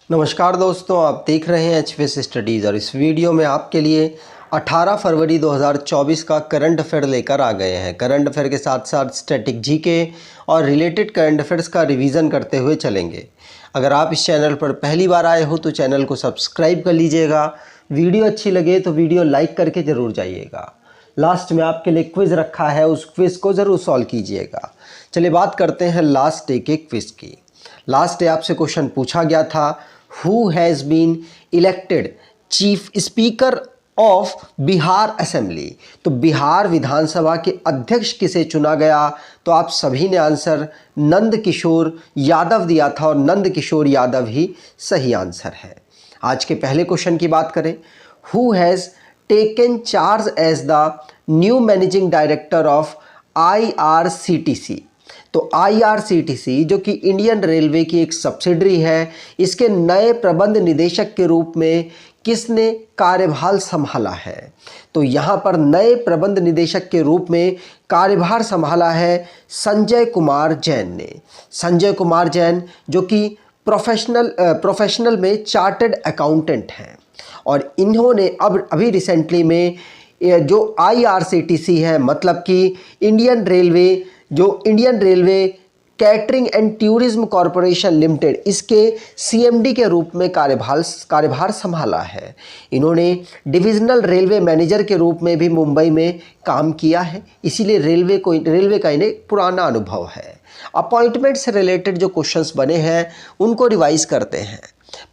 नमस्कार दोस्तों, आप देख रहे हैं एचपीएस स्टडीज़ और इस वीडियो में आपके लिए 18 फरवरी 2024 का करंट अफेयर लेकर आ गए हैं। करंट अफेयर के साथ साथ स्टैटिक जीके और रिलेटेड करंट अफेयर्स का रिवीजन करते हुए चलेंगे। अगर आप इस चैनल पर पहली बार आए हो तो चैनल को सब्सक्राइब कर लीजिएगा। वीडियो अच्छी लगे तो वीडियो लाइक करके ज़रूर जाइएगा। लास्ट में आपके लिए क्विज़ रखा है, उस क्विज़ को ज़रूर सॉल्व कीजिएगा। चलिए बात करते हैं लास्ट डे के क्विज़ की। लास्ट डे आपसे क्वेश्चन पूछा गया था, who has been elected chief speaker of Bihar assembly. तो बिहार विधानसभा के अध्यक्ष किसे चुना गया? तो आप सभी ने आंसर नंद किशोर यादव दिया था और नंद किशोर यादव ही सही आंसर है। आज के पहले क्वेश्चन की बात करें, who has taken charge as the new managing director of IRCTC। तो IRCTC जो कि इंडियन रेलवे की एक सब्सिडरी है, इसके नए प्रबंध निदेशक के रूप में किसने कार्यभार संभाला है? तो यहाँ पर नए प्रबंध निदेशक के रूप में कार्यभार संभाला है संजय कुमार जैन ने। संजय कुमार जैन जो कि प्रोफेशनल में चार्टर्ड अकाउंटेंट हैं और इन्होंने अभी रिसेंटली में जो IRCTC है, मतलब कि Indian railway catering and tourism corporation limited, इसके CMD के रूप में कार्यभार संभाला है। इन्होंने डिविजनल रेलवे मैनेजर के रूप में भी मुंबई में काम किया है, इसीलिए रेलवे का इन्हें पुराना अनुभव है। अपॉइंटमेंट से रिलेटेड जो क्वेश्चंस बने हैं उनको रिवाइज करते हैं।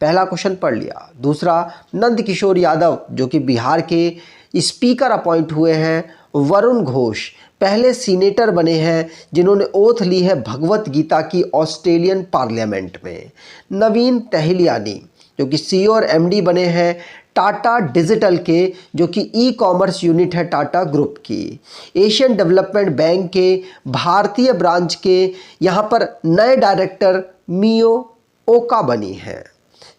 पहला क्वेश्चन पढ़ लिया। दूसरा, नंद किशोर यादव जो कि बिहार के स्पीकर अपॉइंट हुए हैं। वरुण घोष पहले सीनेटर बने हैं जिन्होंने ओथ ली है भगवत गीता की ऑस्ट्रेलियन पार्लियामेंट में। नवीन तहलियानी जो कि CEO और MD बने हैं टाटा डिजिटल के, जो कि ई-कॉमर्स यूनिट है टाटा ग्रुप की। एशियन डेवलपमेंट बैंक के भारतीय ब्रांच के यहाँ पर नए डायरेक्टर मियो ओका बनी हैं।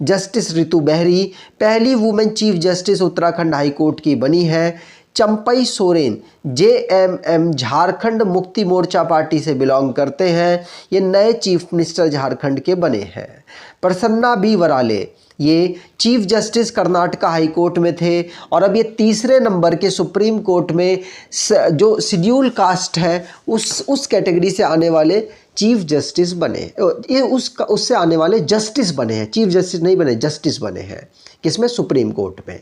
जस्टिस रितु बेहरी पहली women chief justice Uttarakhand high court की बनी है। चंपई सोरेन JMM झारखंड मुक्ति मोर्चा पार्टी से बिलोंग करते हैं, ये नए चीफ मिनिस्टर झारखंड के बने हैं। प्रसन्ना B वराले ये chief justice Karnataka high court में थे और अब ये तीसरे नंबर के सुप्रीम कोर्ट में जो शेड्यूल कास्ट है उस कैटेगरी से आने वाले चीफ जस्टिस बने। ये उससे आने वाले जस्टिस बने हैं, चीफ जस्टिस नहीं बने, जस्टिस बने हैं। किसमें? सुप्रीम कोर्ट में।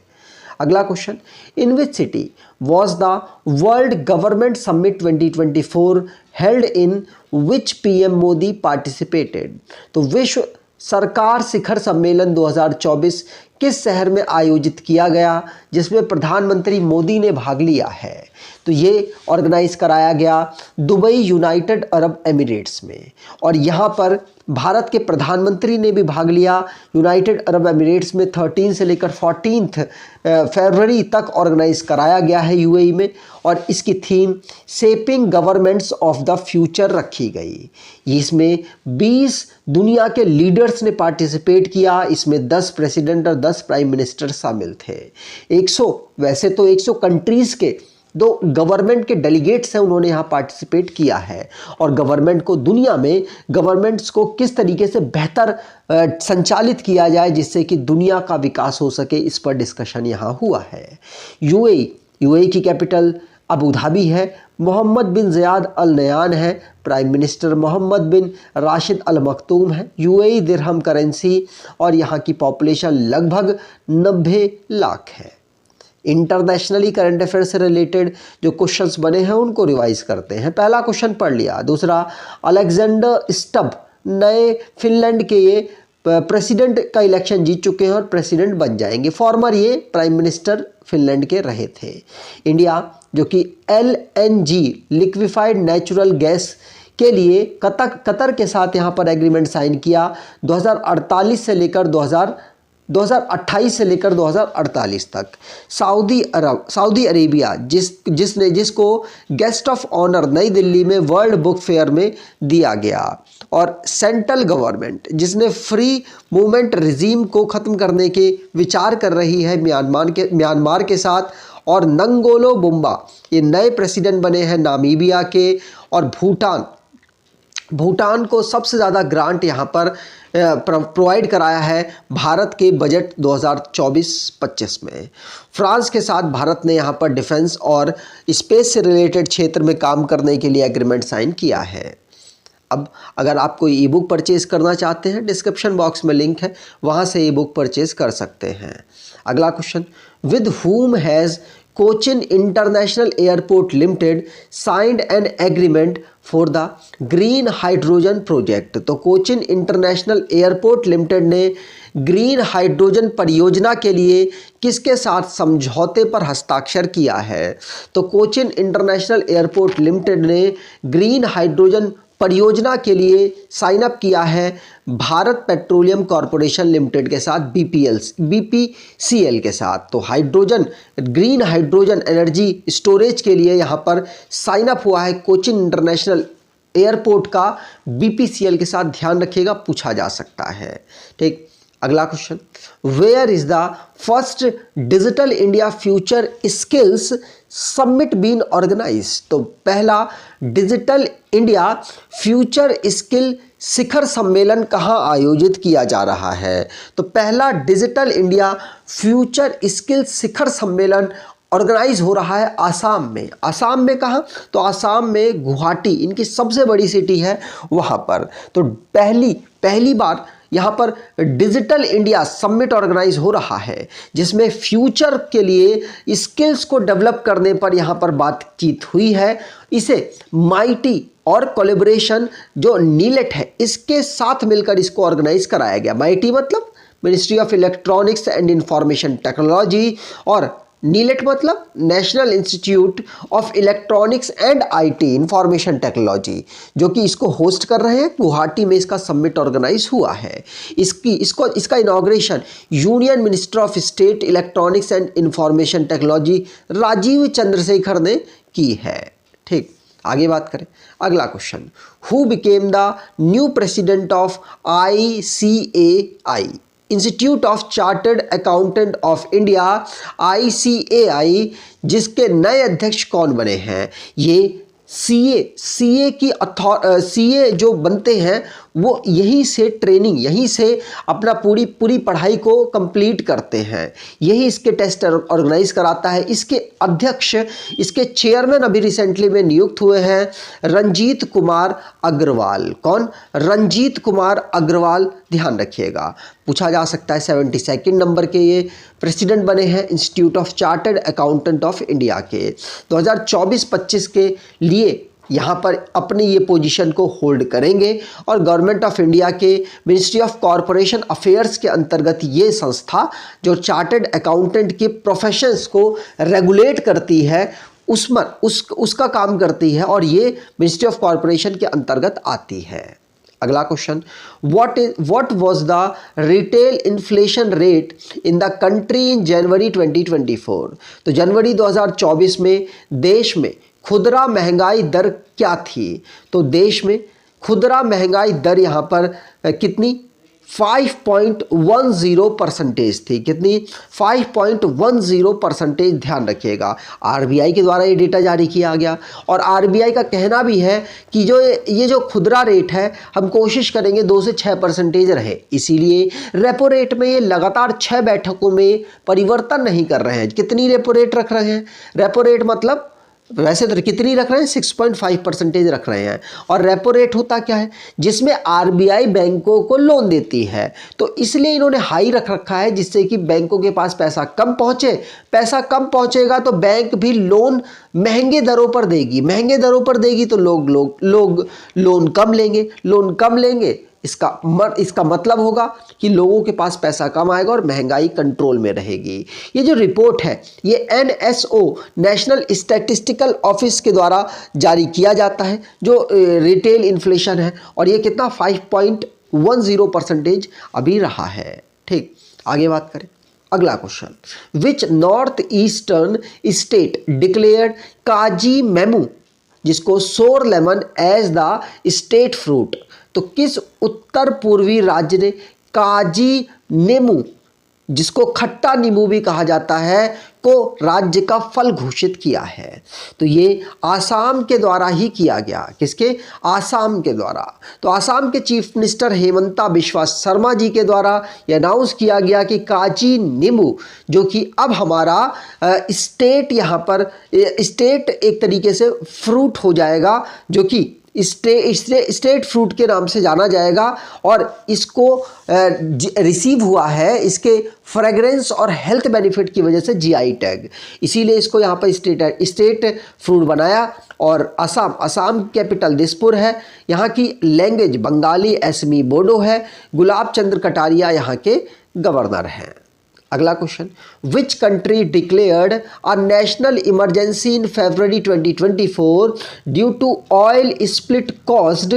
अगला question, in which city was the world government summit 2024 held in which PM Modi participated. तो विश्व सरकार शिखर सम्मेलन 2024 किस शहर में आयोजित किया गया जिसमें प्रधानमंत्री मोदी ने भाग लिया है? तो ये ऑर्गेनाइज कराया गया दुबई यूनाइटेड अरब एमिरेट्स में और यहाँ पर भारत के प्रधानमंत्री ने भी भाग लिया। यूनाइटेड अरब एमिरेट्स में 13 से लेकर 14 फरवरी तक ऑर्गेनाइज कराया गया है UAE में और इसकी theme shaping governments of the future रखी गई। इसमें 20 दुनिया के लीडर्स ने पार्टिसिपेट किया। इसमें 10 प्रेसिडेंट और 10 प्राइम मिनिस्टर शामिल थे। 100 कंट्रीज़ के 2 गवर्नमेंट के डेलीगेट्स हैं, उन्होंने यहाँ पार्टिसिपेट किया है और गवर्नमेंट को दुनिया में गवर्नमेंट्स को किस तरीके से बेहतर संचालित किया जाए जिससे कि दुनिया का विकास हो सके, इस पर डिस्कशन यहाँ हुआ है। UAE की कैपिटल अबू धाबी है। मोहम्मद बिन ज़ियाद अल नयान है प्राइम मिनिस्टर। मोहम्मद बिन राशिद अल मखतूम है। UAE दिरहम करेंसी और यहाँ की पॉपुलेशन लगभग 90 लाख है। इंटरनेशनली करंट अफेयर से रिलेटेड जो क्वेश्चंस बने हैं उनको रिवाइज करते हैं। पहला क्वेश्चन पढ़ लिया। दूसरा, अलेक्जेंडर स्टब नए फिनलैंड के ये प्रेसिडेंट का इलेक्शन जीत चुके हैं और प्रेसिडेंट बन जाएंगे। फॉर्मर ये प्राइम मिनिस्टर फिनलैंड के रहे थे। इंडिया जो कि LNG लिक्विफाइड नेचुरल गैस के लिए कतर के साथ यहाँ पर एग्रीमेंट साइन किया 2028 से लेकर 2028 से लेकर 2048 तक। सऊदी अरेबिया जिसको गेस्ट ऑफ ऑनर नई दिल्ली में वर्ल्ड बुक फेयर में दिया गया और सेंट्रल गवर्नमेंट जिसने फ्री मूवमेंट रिजीम को ख़त्म करने के विचार कर रही है म्यांमार के साथ। और नंगोलो बुम्बा ये नए प्रेसिडेंट बने हैं नामीबिया के। और भूटान को सबसे ज़्यादा ग्रांट यहाँ पर प्रोवाइड कराया है भारत के बजट 2024-25 में। फ्रांस के साथ भारत ने यहाँ पर डिफेंस और स्पेस से रिलेटेड क्षेत्र में काम करने के लिए एग्रीमेंट साइन किया है। अब अगर आप कोई ई बुक परचेज़ करना चाहते हैं, डिस्क्रिप्शन बॉक्स में लिंक है, वहाँ से ई बुक परचेज़ कर सकते हैं। अगला question, with whom has Cochin international airport limited signed an agreement for the green hydrogen project. तो कोचिन इंटरनेशनल एयरपोर्ट लिमिटेड ने ग्रीन हाइड्रोजन परियोजना के लिए किसके साथ समझौते पर हस्ताक्षर किया है? तो कोचिन इंटरनेशनल एयरपोर्ट लिमिटेड ने ग्रीन हाइड्रोजन परियोजना के लिए साइन अप किया है भारत पेट्रोलियम कॉरपोरेशन लिमिटेड के साथ, बीपीसीएल के साथ। तो hydrogen, green hydrogen energy storage के लिए यहाँ पर साइन अप हुआ है कोचिन इंटरनेशनल एयरपोर्ट का बीपीसीएल के साथ। ध्यान रखिएगा, पूछा जा सकता है। ठीक, अगला question, where is the first digital India future skills summit been organize? तो पहला डिजिटल इंडिया फ्यूचर स्किल शिखर सम्मेलन कहाँ आयोजित किया जा रहा है? तो पहला डिजिटल इंडिया फ्यूचर स्किल शिखर सम्मेलन ऑर्गेनाइज हो रहा है आसाम में। आसाम में कहाँ? तो आसाम में गुवाहाटी, इनकी सबसे बड़ी सिटी है, वहाँ पर। तो पहली बार यहाँ पर डिजिटल इंडिया समिट ऑर्गेनाइज हो रहा है, जिसमें फ्यूचर के लिए स्किल्स को डेवलप करने पर यहाँ पर बातचीत हुई है। इसे माइटी और कोलैबोरेशन जो नीलेट है, इसके साथ मिलकर इसको ऑर्गेनाइज कराया गया। माइटी मतलब ministry of electronics and information technology, और नीलेट मतलब national institute of electronics and IT information technology, जो कि इसको होस्ट कर रहे हैं। गुवाहाटी में इसका समिट ऑर्गेनाइज हुआ है। इसका inauguration union minister of state electronics and information technology Rajeev Chandrasekhar ने की है। ठीक, आगे बात करें। अगला question, who became the new president of ICAI, institute of chartered accountant of India, ICAI, जिसके नए अध्यक्ष कौन बने हैं? ये सीए जो बनते हैं वो यहीं से ट्रेनिंग, यहीं से अपना पूरी पढ़ाई को कंप्लीट करते हैं। यही इसके टेस्ट ऑर्गेनाइज कराता है। इसके अध्यक्ष, इसके चेयरमैन अभी रिसेंटली में नियुक्त हुए हैं रंजीत कुमार अग्रवाल। कौन? रंजीत कुमार अग्रवाल। ध्यान रखिएगा, पूछा जा सकता है। 72 नंबर के ये प्रेसिडेंट बने हैं institute of chartered accountant of India के। 2024-25 के लिए यहाँ पर अपनी ये पोजीशन को होल्ड करेंगे, और गवर्नमेंट ऑफ इंडिया के मिनिस्ट्री ऑफ कॉरपोरेशन अफेयर्स के अंतर्गत ये संस्था जो चार्टर्ड अकाउंटेंट के प्रोफेशंस को रेगुलेट करती है, उसका काम करती है, और ये मिनिस्ट्री ऑफ कॉरपोरेशन के अंतर्गत आती है। अगला question, what was the retail inflation rate in the country in January 2024? तो जनवरी 2024 में देश में खुदरा महंगाई दर क्या थी? तो देश में खुदरा महंगाई दर यहाँ पर कितनी? 5.10% थी। कितनी? 5.10%। ध्यान रखिएगा, आरबीआई के द्वारा ये डेटा जारी किया गया, और आरबीआई का कहना भी है कि ये जो खुदरा रेट है, हम कोशिश करेंगे 2 से 6% रहे। इसीलिए रेपो रेट में ये लगातार 6 बैठकों में परिवर्तन नहीं कर रहे हैं। कितनी रेपो रेट रख रहे हैं? रेपो रेट मतलब वैसे तो कितनी रख रहे हैं? 6.5% रख रहे हैं। और रेपो रेट होता क्या है? जिसमें आरबीआई बैंकों को लोन देती है, तो इसलिए इन्होंने हाई रख रखा है, जिससे कि बैंकों के पास पैसा कम पहुंचे। पैसा कम पहुंचेगा तो बैंक भी लोन महंगे दरों पर देगी। महंगे दरों पर देगी तो लोग लोन कम लेंगे। लोन कम लेंगे, इसका मतलब होगा कि लोगों के पास पैसा कम आएगा और महंगाई कंट्रोल में रहेगी। ये जो रिपोर्ट है, ये NSO नेशनल स्टैटिस्टिकल ऑफिस के द्वारा जारी किया जाता है, जो रिटेल इन्फ्लेशन है, और ये कितना? 5.10% अभी रहा है। ठीक, आगे बात करें। अगला question, which north eastern state declared Kaji Nemu, जिसको sour lemon as the state fruit? तो किस उत्तर पूर्वी राज्य ने काजी नेमू जिसको खट्टा नींबू भी कहा जाता है, को राज्य का फल घोषित किया है। तो ये आसाम के द्वारा ही किया गया। किसके? आसाम के द्वारा। तो आसाम के चीफ मिनिस्टर हेमंता बिश्वा शर्मा जी के द्वारा ये अनाउंस किया गया कि काजी नींबू, जो कि अब हमारा स्टेट, यहाँ पर स्टेट एक तरीके से फ्रूट हो जाएगा, जो कि स्टेट फ्रूट के नाम से जाना जाएगा, और इसको रिसीव हुआ है इसके फ्रेग्रेंस और हेल्थ बेनिफिट की वजह से जीआई टैग, इसीलिए इसको यहाँ पर स्टेट फ्रूट बनाया। और असम कैपिटल दिसपुर है, यहाँ की लैंग्वेज बंगाली, असमी, बोडो है। गुलाब चंद्र कटारिया यहाँ के गवर्नर हैं। अगला question, which country declared a national emergency in February 2024 due to oil spill caused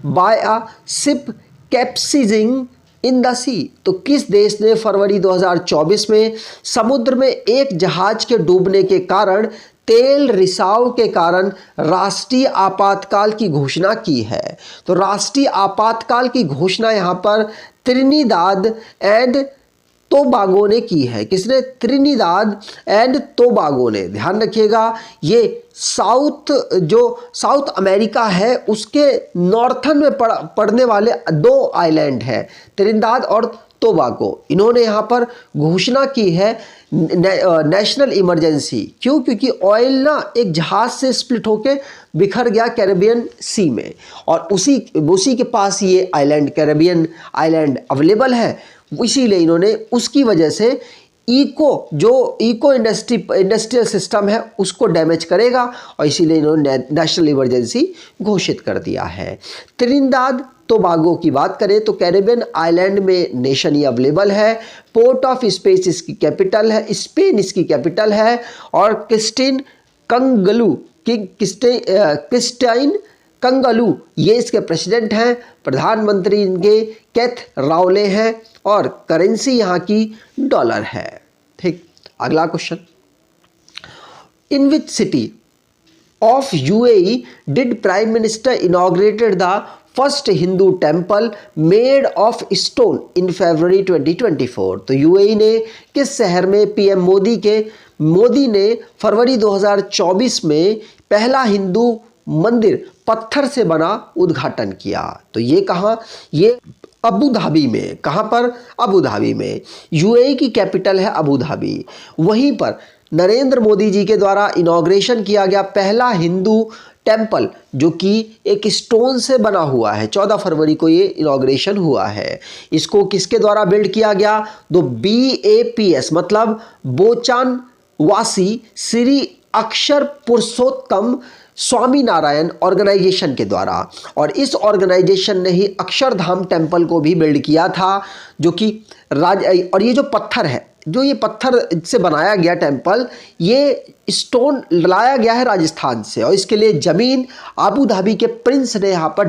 by a ship capsizing in the sea? तो किस देश ने फरवरी 2024 में समुद्र में एक जहाज के डूबने के कारण तेल रिसाव के कारण राष्ट्रीय आपातकाल की घोषणा की है? तो राष्ट्रीय आपातकाल की घोषणा यहाँ पर त्रिनिदाद एंड टोबागो ने की है। किसने? त्रिनिदाद एंड टोबागो ने। ध्यान रखिएगा, ये साउथ अमेरिका है, उसके नॉर्थन में पड़ने वाले दो आइलैंड है, त्रिनिदाद और टोबागो। इन्होंने यहाँ पर घोषणा की है नेशनल इमरजेंसी। क्यों? क्योंकि ऑयल ना एक जहाज से स्प्लिट होके बिखर गया कैरेबियन सी में, और उसी के पास ये आइलैंड, कैरेबियन आइलैंड अवेलेबल है। इसीलिए इन्होंने, उसकी वजह से इको इंडस्ट्रियल सिस्टम है उसको डैमेज करेगा, और इसीलिए इन्होंने नेशनल इमरजेंसी घोषित कर दिया है। त्रिनिदाद टोबागो की बात करें तो कैरेबियन आइलैंड में नेशन ये अवेलेबल है। पोर्ट ऑफ स्पेस इसकी कैपिटल है, स्पेन इसकी कैपिटल है, और क्रिस्टाइन कंगलू ये इसके प्रेसिडेंट हैं। प्रधानमंत्री इनके केथ रावले हैं, और करेंसी यहाँ की डॉलर है। ठीक, अगला question, in which city of UAE did prime minister inaugurated the first Hindu temple made of stone in February 2024? तो यूएई ने किस शहर में पीएम मोदी ने फरवरी 2024 में पहला हिंदू मंदिर पत्थर से बना उद्घाटन किया? तो ये कहाँ? ये अबू धाबी में। कहाँ पर? अबू धाबी में। यूएई की कैपिटल है अबू धाबी। वहीं पर नरेंद्र मोदी जी के द्वारा इनॉग्रेशन किया गया पहला हिंदू टेम्पल, जो कि एक स्टोन से बना हुआ है। 14 फरवरी को ये इनॉग्रेशन हुआ है। इसको किसके द्वारा बिल्ड किया गया? तो BAPS मतलब बोचान वासी श्री अक्षर पुरुषोत्तम स्वामी नारायण ऑर्गेनाइजेशन के द्वारा। और इस ऑर्गेनाइजेशन ने ही अक्षरधाम टेम्पल को भी बिल्ड किया था, जो कि और ये जो पत्थर है, जो ये पत्थर से बनाया गया टेम्पल, ये स्टोन लाया गया है राजस्थान से, और इसके लिए ज़मीन अबू धाबी के प्रिंस ने यहाँ पर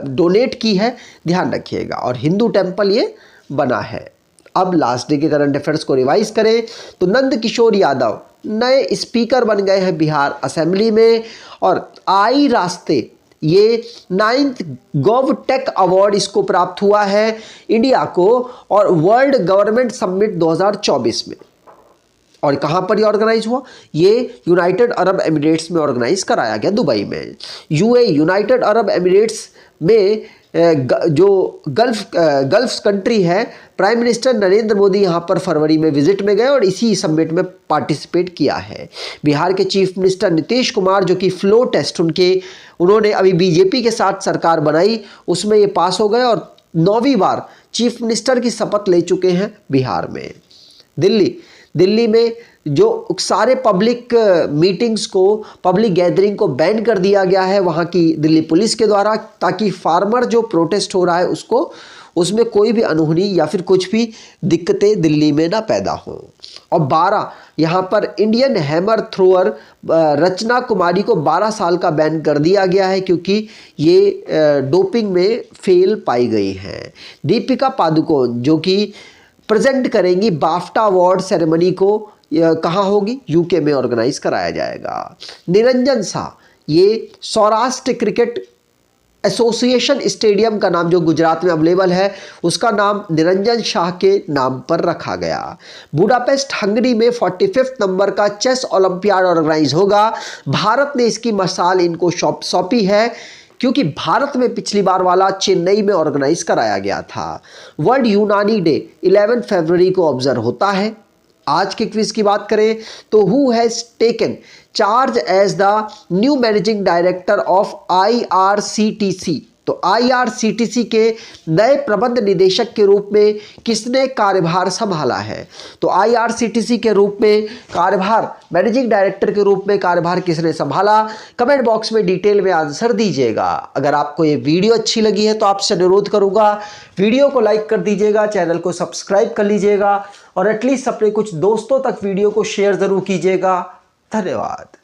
डोनेट की है। ध्यान रखिएगा, और हिंदू टेम्पल ये बना है। अब लास्ट डे के करंट अफेयर्स को रिवाइज करें तो नंद किशोर यादव नए स्पीकर बन गए हैं बिहार असेंबली में, और आई रास्ते ये 9th GovTech अवार्ड इसको प्राप्त हुआ है इंडिया को, और वर्ल्ड गवर्नमेंट समिट 2024 में। और कहाँ पर ये ऑर्गेनाइज हुआ? ये यूनाइटेड अरब एमिरेट्स में ऑर्गेनाइज कराया गया, दुबई में। यूनाइटेड अरब एमिरेट्स में जो गल्फ कंट्री है, प्राइम मिनिस्टर नरेंद्र मोदी यहाँ पर फरवरी में विजिट में गए और इसी समिट में पार्टिसिपेट किया है। बिहार के चीफ मिनिस्टर नीतीश कुमार, जो कि फ्लो टेस्ट उन्होंने अभी बीजेपी के साथ सरकार बनाई, उसमें ये पास हो गए और 9वीं बार चीफ मिनिस्टर की शपथ ले चुके हैं बिहार में। दिल्ली में जो सारे पब्लिक मीटिंग्स को, पब्लिक गैदरिंग को बैन कर दिया गया है वहाँ की दिल्ली पुलिस के द्वारा, ताकि फार्मर जो प्रोटेस्ट हो रहा है उसमें कोई भी अनहोनी या फिर कुछ भी दिक्कतें दिल्ली में ना पैदा हों। और 12 यहाँ पर इंडियन हैमर थ्रोअर रचना कुमारी को 12 साल का बैन कर दिया गया है, क्योंकि ये डोपिंग में फेल पाई गई हैं। दीपिका पादुकोण जो कि प्रेजेंट करेंगी बाफ्टा अवार्ड सेरेमनी को, कहाँ होगी? यूके में ऑर्गेनाइज कराया जाएगा। निरंजन शाह ये सौराष्ट्र क्रिकेट एसोसिएशन स्टेडियम का नाम जो गुजरात में अवेलेबल है उसका नाम निरंजन शाह के नाम पर रखा गया। बुडापेस्ट हंगरी में 45 नंबर का चेस ओलंपियाड ऑर्गेनाइज होगा। भारत ने इसकी मसाल इनको सौंपी है क्योंकि भारत में पिछली बार वाला चेन्नई में ऑर्गेनाइज कराया गया था। वर्ल्ड यूनानी डे 11 फरवरी को ऑब्जर्व होता है। आज के क्विज की बात करें तो who has taken charge as the new managing director of IRCTC। तो IRCTC के नए प्रबंध निदेशक के रूप में किसने कार्यभार संभाला है? तो IRCTC के रूप में कार्यभार, मैनेजिंग डायरेक्टर के रूप में कार्यभार किसने संभाला? कमेंट बॉक्स में डिटेल में आंसर दीजिएगा। अगर आपको ये वीडियो अच्छी लगी है तो आपसे अनुरोध करूंगा वीडियो को लाइक कर दीजिएगा, चैनल को सब्सक्राइब कर लीजिएगा और एटलीस्ट अपने कुछ दोस्तों तक वीडियो को शेयर जरूर कीजिएगा। धन्यवाद।